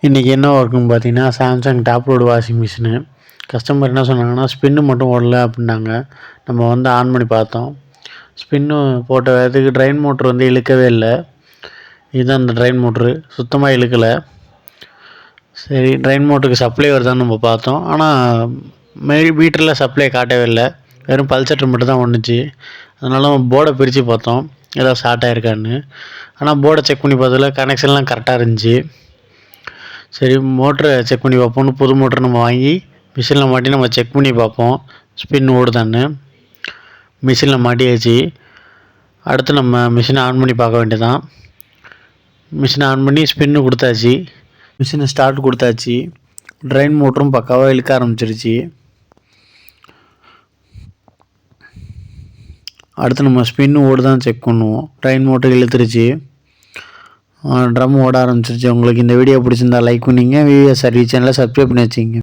இன்றைக்கி என்ன ஒர்க்குன்னு பார்த்தீங்கன்னா, Samsung top load washing machine. Customer என்ன சொன்னாங்கன்னா, ஸ்பின்னு மட்டும் ஓடல அப்படின்னாங்க. நம்ம வந்து ஆன் பண்ணி பார்த்தோம். ஸ்பின்னு போட்ட வேகத்துக்கு ட்ரெயின் மோட்ரு வந்து இழுக்கவே இல்லை. இதுதான் அந்த ட்ரெயின் மோட்ரு, சுத்தமாக இழுக்கலை. சரி, ட்ரெயின் மோட்டருக்கு சப்ளை வருதான்னு நம்ம பார்த்தோம். ஆனால் மீட்டரில் சப்ளை காட்டவே இல்லை. வெறும் பல்செட்டர் மட்டும் தான் ஒன்றுச்சு. அதனால போர்டை பிரித்து பார்த்தோம், ஏதாவது ஷார்ட் ஆகிருக்கான்னு. ஆனால் போர்டை செக் பண்ணி பார்த்ததில் கனெக்ஷன்லாம் கரெக்டாக இருந்துச்சு. சரி, மோட்டரை செக் பண்ணி பார்ப்போம்னு புது மோட்டர் நம்ம வாங்கி மிஷினில் மாட்டி நம்ம செக் பண்ணி பார்ப்போம் ஸ்பின் ஓடுதான்னு. மிஷினில் மாட்டியாச்சு. அடுத்து நம்ம மிஷினை ஆன் பண்ணி பார்க்க வேண்டியதான். மிஷினை ஆன் பண்ணி ஸ்பின்னு கொடுத்தாச்சு. மிஷினை ஸ்டார்ட் கொடுத்தாச்சு. ட்ரெயின் மோட்டரும் பக்காவாக இழுக்க ஆரம்பிச்சிருச்சு. அடுத்து நம்ம ஸ்பின்னு ஓடுதான் செக் பண்ணுவோம். ட்ரெயின் மோட்டர் இழுத்துருச்சு, ட்ரம் ஓட ஆரம்பிச்சிருச்சு. உங்களுக்கு இந்த வீடியோ பிடிச்சிருந்தா லைக் பண்ணிங்க. விவிஎஸ் சர்வீஸ் சேனலை சப்ஸ்கிரைப் பண்ணி வச்சுங்க.